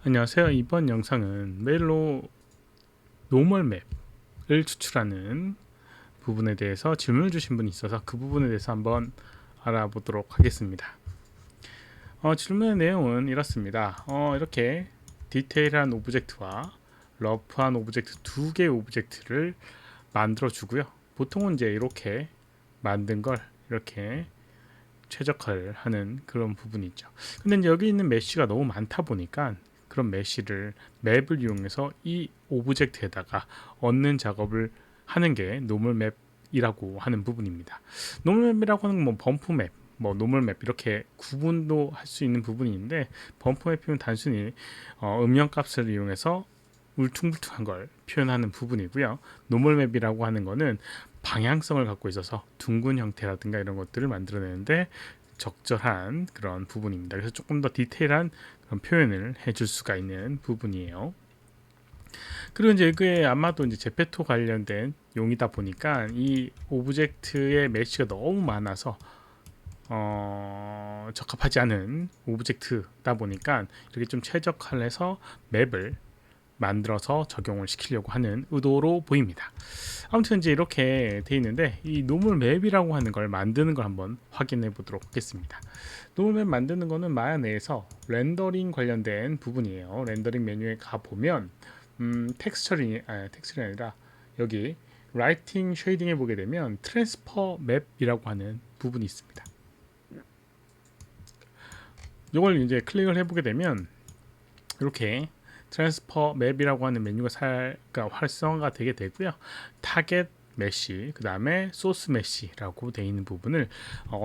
안녕하세요. 이번 영상은 메일로 노멀 맵을 추출하는 부분에 대해서 질문을 주신 분이 있어서 그 부분에 대해서 한번 알아보도록 하겠습니다. 질문의 내용은 이렇습니다. 이렇게 디테일한 오브젝트와 러프한 오브젝트 두 개의 오브젝트를 만들어 주고요. 보통은 이제 이렇게 만든 걸 이렇게 최적화를 하는 그런 부분이 있죠. 근데 이제 여기 있는 메쉬가 너무 많다 보니까 그런 메쉬를 맵을 이용해서 이 오브젝트에다가 얻는 작업을 하는 게 노멀 맵이라고 하는 부분입니다. 노멀 맵이라고 하는 건 뭐 범프 맵, 뭐 노멀 맵 이렇게 구분도 할 수 있는 부분이 있는데, 범프 맵은 단순히 음영 값을 이용해서 울퉁불퉁한 걸 표현하는 부분이고요. 노멀 맵이라고 하는 거는 방향성을 갖고 있어서 둥근 형태라든가 이런 것들을 만들어내는데 적절한 그런 부분입니다. 그래서 조금 더 디테일한 그런 표현을 해줄 수가 있는 부분이에요. 그리고 이제 이게 아마도 이제 제페토 관련된 용이다 보니까 이 오브젝트의 메시가 너무 많아서 적합하지 않은 오브젝트다 보니까 이렇게 좀 최적화를 해서 맵을 만들어서 적용을 시키려고 하는 의도로 보입니다. 아무튼 이제 이렇게 돼 있는데, 이 노멀 맵이라고 하는 걸 만드는 걸 한번 확인해 보도록 하겠습니다. 노멀 맵 만드는 거는 마야 내에서 렌더링 관련된 부분이에요. 렌더링 메뉴에 가 보면 텍스처링이 아니라 여기 라이팅 쉐이딩에 보게 되면 트랜스퍼 맵이라고 하는 부분이 있습니다. 이걸 이제 클릭을 해보게 되면 이렇게 트랜스퍼 맵이라고 하는 메뉴가 활성화가 되게 되고요. 타겟 메시, 그 다음에 소스 메시라고 되어 있는 부분을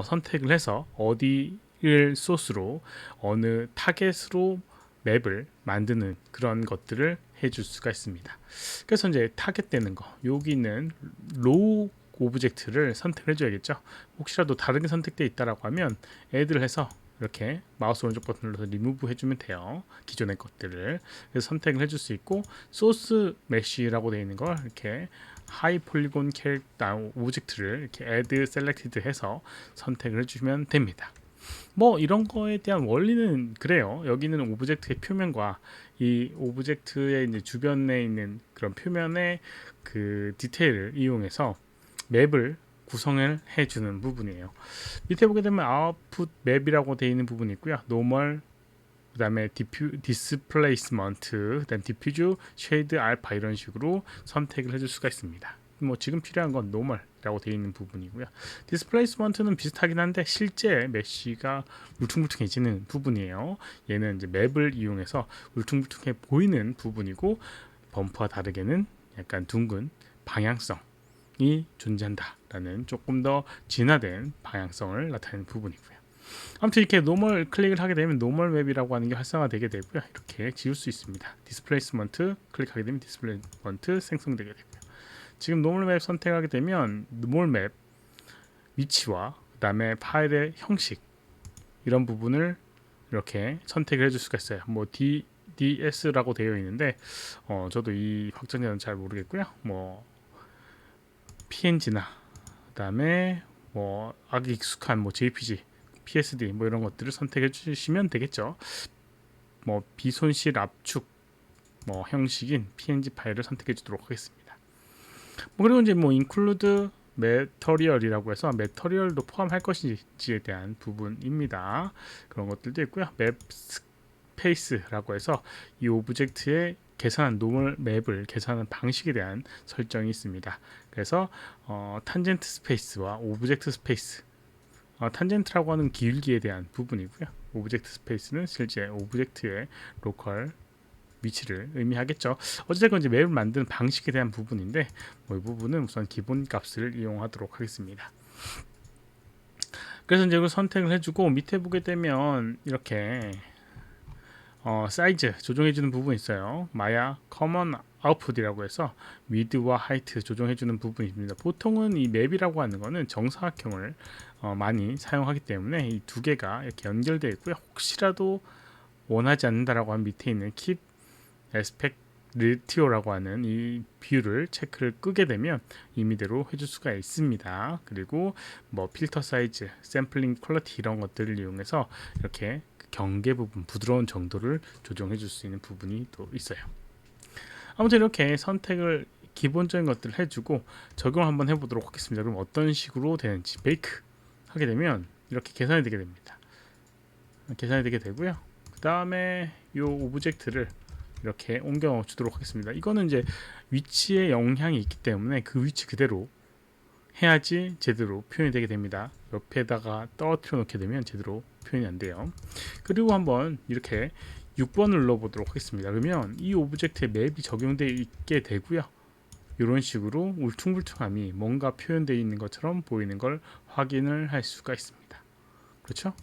선택을 해서 어디를 소스로 어느 타겟으로 맵을 만드는 그런 것들을 해줄 수가 있습니다. 그래서 이제 타겟 되는 거, 여기 있는 로우 오브젝트를 선택을 해줘야겠죠. 혹시라도 다르게 선택되어 있다라고 하면 애드를 해서 이렇게 마우스 오른쪽 버튼 눌러서 리무브 해주면 돼요. 기존의 것들을. 그래서 선택을 해줄 수 있고, 소스 메쉬라고 되어 있는 걸 이렇게 하이 폴리곤 캐릭터 오브젝트를 이렇게 add selected 해서 선택을 해주시면 됩니다. 뭐 이런 거에 대한 원리는 그래요. 여기는 오브젝트의 표면과 이 오브젝트의 이제 주변에 있는 그런 표면의 그 디테일을 이용해서 맵을 구성을 해주는 부분이에요. 밑에 보게 되면 아웃풋 맵이라고 되어 있는 부분이 있고요. 노멀, 그 다음에 디스플레이스먼트, 그다음 디퓨즈, 쉐이드, 알파 이런 식으로 선택을 해줄 수가 있습니다. 뭐 지금 필요한 건 노멀이라고 되어 있는 부분이고요. 디스플레이스먼트는 비슷하긴 한데 실제 메쉬가 울퉁불퉁해지는 부분이에요. 얘는 이제 맵을 이용해서 울퉁불퉁해 보이는 부분이고, 범프와 다르게는 약간 둥근 방향성 이 존재한다라는 조금 더 진화된 방향성을 나타내는 부분이고요. 아무튼 이렇게 노멀 클릭을 하게 되면 노멀 맵이라고 하는 게 활성화되게 되고요. 이렇게 지울 수 있습니다. 디스플레이스먼트 클릭하게 되면 디스플레이스먼트 생성되게 되고요. 지금 노멀 맵 선택하게 되면 노멀 맵 위치와 그 다음에 파일의 형식 이런 부분을 이렇게 선택을 해줄 수가 있어요. 뭐 DS라고 되어 있는데 저도 이 확정자는 잘 모르겠고요. 뭐 PNG나 그다음에 뭐 아주 익숙한 뭐 JPG, PSD 뭐 이런 것들을 선택해 주시면 되겠죠. 뭐 비손실 압축 뭐 형식인 PNG 파일을 선택해 주도록 하겠습니다. 뭐 그리고 이제 뭐 include 메터리얼이라고 해서 메터리얼도 포함할 것인지에 대한 부분입니다. 그런 것들도 있고요. 맵 스페이스라고 해서 이 오브젝트의 계산한 노멀 맵을 계산하는 방식에 대한 설정이 있습니다. 그래서 탄젠트 스페이스와 오브젝트 스페이스, 탄젠트라고 하는 기울기에 대한 부분이고요. 오브젝트 스페이스는 실제 오브젝트의 로컬 위치를 의미하겠죠. 어쨌든 이제 맵을 만드는 방식에 대한 부분인데, 뭐이 부분은 우선 기본 값을 이용하도록 하겠습니다. 그래서 이제 이걸 선택을 해주고 밑에 보게 되면 이렇게 사이즈 조정해주는 부분이 있어요. 마야 커먼 아웃풋이라고 해서 위드와 하이트 조정해주는 부분입니다. 보통은 이 맵이라고 하는 거는 정사각형을 많이 사용하기 때문에 이 두 개가 이렇게 연결되어 있고요. 혹시라도 원하지 않는다라고 하면 밑에 있는 Keep Aspect Ratio라고 하는 이 뷰를 체크를 끄게 되면 임의대로 해줄 수가 있습니다. 그리고 뭐 필터 사이즈, 샘플링 퀄리티 이런 것들을 이용해서 이렇게 경계 부분, 부드러운 정도를 조정해 줄 수 있는 부분이 또 있어요. 아무튼 이렇게 선택을 기본적인 것들을 해주고 적용을 한번 해보도록 하겠습니다. 그럼 어떤 식으로 되는지 베이크 하게 되면 이렇게 계산이 되게 됩니다. 계산이 되게 되고요. 그 다음에 이 오브젝트를 이렇게 옮겨 주도록 하겠습니다. 이거는 이제 위치에 영향이 있기 때문에 그 위치 그대로 해야지 제대로 표현이 되게 됩니다. 옆에다가 떨어뜨려 놓게 되면 제대로 표현이 안 돼요. 그리고 한번 이렇게 6번을 눌러보도록 하겠습니다. 그러면 이 오브젝트에 맵이 적용되어 있게 되고요. 이런 식으로 울퉁불퉁함이 뭔가 표현되어 있는 것처럼 보이는 걸 확인을 할 수가 있습니다. 그렇죠?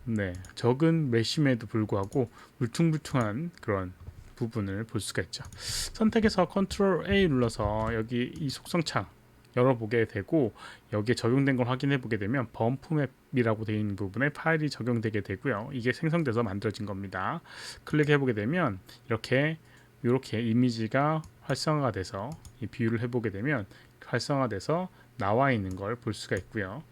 네, 적은 메쉬임에도 불구하고 울퉁불퉁한 그런 부분을 볼 수가 있죠. 선택해서 Ctrl A 눌러서 여기 이 속성창 열어보게 되고 여기에 적용된 걸 확인해 보게 되면 범프맵이라고 되어 있는 부분에 파일이 적용되게 되고요. 이게 생성돼서 만들어진 겁니다. 클릭해 보게 되면 이렇게 이미지가 활성화가 돼서 이 비율을 해보게 되면 활성화돼서 나와 있는 걸 볼 수가 있고요.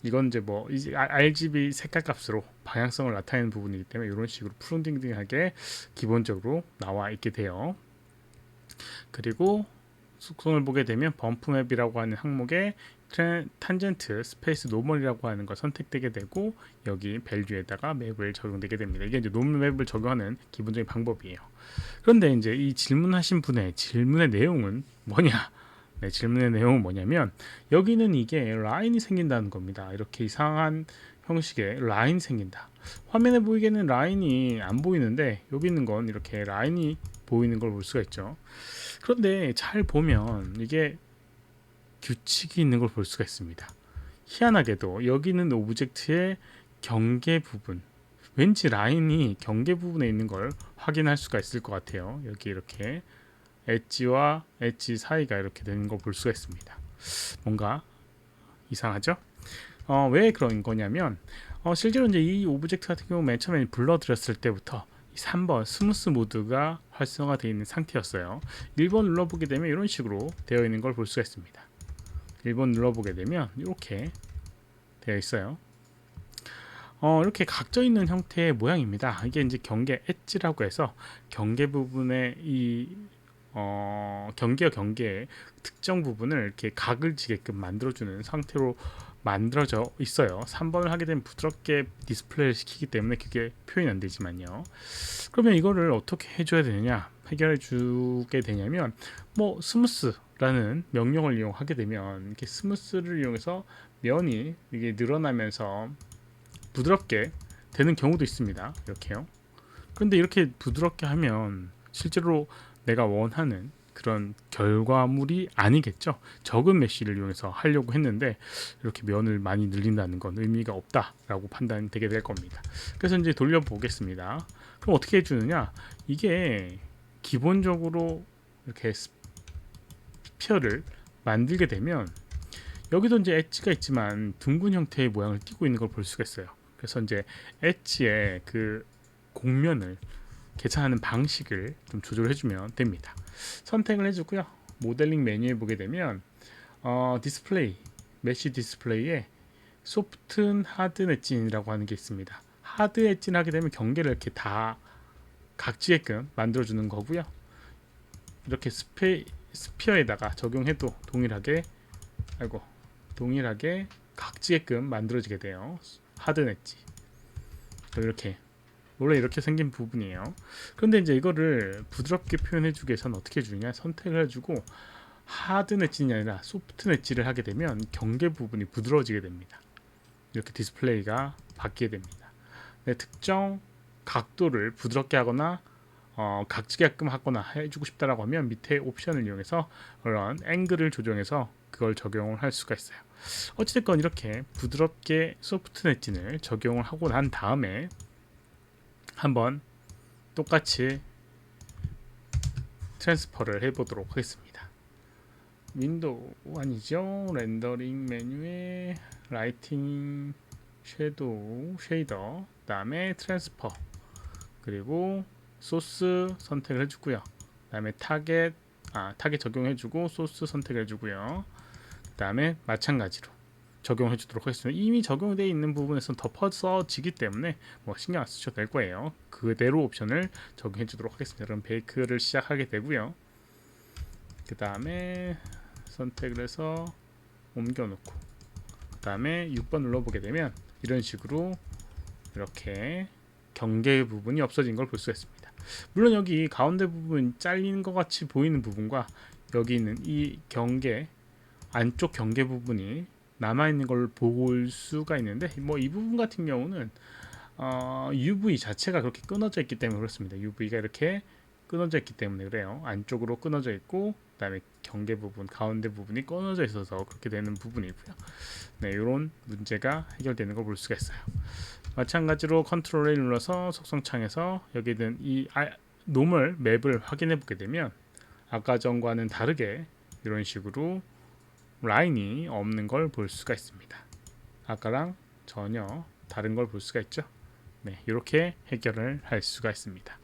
이건 이제 뭐 RGB 색깔 값으로 방향성을 나타내는 부분이기 때문에 이런 식으로 푸른딩딩하게 기본적으로 나와 있게 돼요. 그리고 속성을 보게 되면 범프맵이라고 하는 항목에 탄젠트 스페이스 노멀이라고 하는 걸 선택되게 되고 여기 밸류에다가 맵을 적용되게 됩니다. 이게 이제 노멀 맵을 적용하는 기본적인 방법이에요. 그런데 이제 이 질문하신 분의 질문의 내용은 뭐냐? 네, 질문의 내용은 뭐냐면 여기는 이게 라인이 생긴다는 겁니다. 이렇게 이상한 형식의 라인이 생긴다. 화면에 보이게는 라인이 안 보이는데 여기 있는 건 이렇게 라인이 보이는 걸 볼 수가 있죠. 그런데 잘 보면 이게 규칙이 있는 걸 볼 수가 있습니다. 희한하게도 여기 있는 오브젝트의 경계 부분, 왠지 라인이 경계 부분에 있는 걸 확인할 수가 있을 것 같아요. 여기 이렇게 엣지와 엣지 사이가 이렇게 되는 걸 볼 수가 있습니다. 뭔가 이상하죠? 왜 그런 거냐면 실제로 이제 이 오브젝트 같은 경우 맨 처음에 불러드렸을 때부터 3번 스무스 모드가 활성화되어 있는 상태였어요. 1번 눌러보게 되면 이런 식으로 되어 있는 걸 볼 수가 있습니다. 1번 눌러보게 되면 이렇게 되어 있어요. 이렇게 각져 있는 형태의 모양입니다. 이게 이제 경계 엣지라고 해서 경계 부분에 이 경계와 경계의 특정 부분을 이렇게 각을 지게끔 만들어주는 상태로 만들어져 있어요. 3번을 하게 되면 부드럽게 디스플레이를 시키기 때문에 그게 표현이 안 되지만요. 그러면 이거를 어떻게 해줘야 되느냐, 해결해 주게 되냐면 뭐 스무스라는 명령을 이용하게 되면 이렇게 스무스를 이용해서 면이 이게 늘어나면서 부드럽게 되는 경우도 있습니다. 이렇게요. 그런데 이렇게 부드럽게 하면 실제로 내가 원하는 그런 결과물이 아니겠죠. 적은 메쉬를 이용해서 하려고 했는데 이렇게 면을 많이 늘린다는 건 의미가 없다라고 판단되게 될 겁니다. 그래서 이제 돌려보겠습니다. 그럼 어떻게 해주느냐? 이게 기본적으로 이렇게 스피어를 만들게 되면 여기도 이제 엣지가 있지만 둥근 형태의 모양을 띠고 있는 걸 볼 수가 있어요. 그래서 이제 엣지의 그 곡면을 계산하는 방식을 좀 조절해주면 됩니다. 선택을 해주고요. 모델링 메뉴에 보게 되면 디스플레이, 메쉬 디스플레이에 소프트 하드 엣진이라고 하는 게 있습니다. 하드 엣진 하게 되면 경계를 이렇게 다 각지게끔 만들어주는 거고요. 이렇게 스피어에다가 적용해도 동일하게 각지게끔 만들어지게 돼요. 하드 엣지. 이렇게 원래 이렇게 생긴 부분이에요. 그런데 이제 이거를 부드럽게 표현해주기 위해서는 어떻게 해주느냐, 선택을 해주고 하드 엣지가 아니라 소프트 엣지를 하게 되면 경계 부분이 부드러워지게 됩니다. 이렇게 디스플레이가 바뀌게 됩니다. 네, 특정 각도를 부드럽게 하거나 각지게끔 하거나 해주고 싶다라고 하면 밑에 옵션을 이용해서 그런 앵글을 조정해서 그걸 적용을 할 수가 있어요. 어찌됐건 이렇게 부드럽게 소프트 엣지를 적용을 하고 난 다음에 한번 똑같이 트랜스퍼를 해보도록 하겠습니다. 윈도우 아니죠? 렌더링 메뉴에 라이팅 섀도우 쉐이더, 그 다음에 트랜스퍼, 그리고 소스 선택을 해주고요. 그 다음에 타겟 적용해주고 소스 선택해주고요. 그 다음에 마찬가지로 적용해 주도록 하겠습니다. 이미 적용되어 있는 부분에서는 덮어서지기 때문에 뭐 신경 안 쓰셔도 될 거예요. 그대로 옵션을 적용해 주도록 하겠습니다. 그럼 베이크를 시작하게 되고요. 그 다음에 선택을 해서 옮겨 놓고 그 다음에 6번 눌러보게 되면 이런 식으로 이렇게 경계 부분이 없어진 걸 볼 수가 있습니다. 물론 여기 가운데 부분 잘리는 것 같이 보이는 부분과 여기 있는 이 경계 안쪽 경계 부분이 남아있는 걸 볼 수가 있는데 뭐 이 부분 같은 경우는 UV 자체가 그렇게 끊어져 있기 때문에 그렇습니다. UV가 이렇게 끊어져 있기 때문에 그래요. 안쪽으로 끊어져 있고 그 다음에 경계 부분 가운데 부분이 끊어져 있어서 그렇게 되는 부분이고요. 네, 이런 문제가 해결되는 걸 볼 수가 있어요. 마찬가지로 컨트롤 A 눌러서 속성창에서 여기 있는 이 노멀 맵을 확인해 보게 되면 아까 전과는 다르게 이런 식으로 라인이 없는 걸 볼 수가 있습니다. 아까랑 전혀 다른 걸 볼 수가 있죠. 네, 이렇게 해결을 할 수가 있습니다.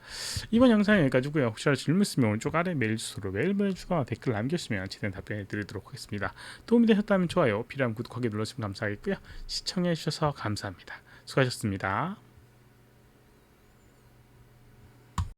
이번 영상은 여기까지고요. 혹시라도 질문 있으면 오른쪽 아래 메일 주소로 메일 보내주거나 댓글 남겨주시면 최대한 답변해 드리도록 하겠습니다. 도움이 되셨다면 좋아요, 필요하면 구독하기 눌러주시면 감사하겠고요. 시청해 주셔서 감사합니다. 수고하셨습니다.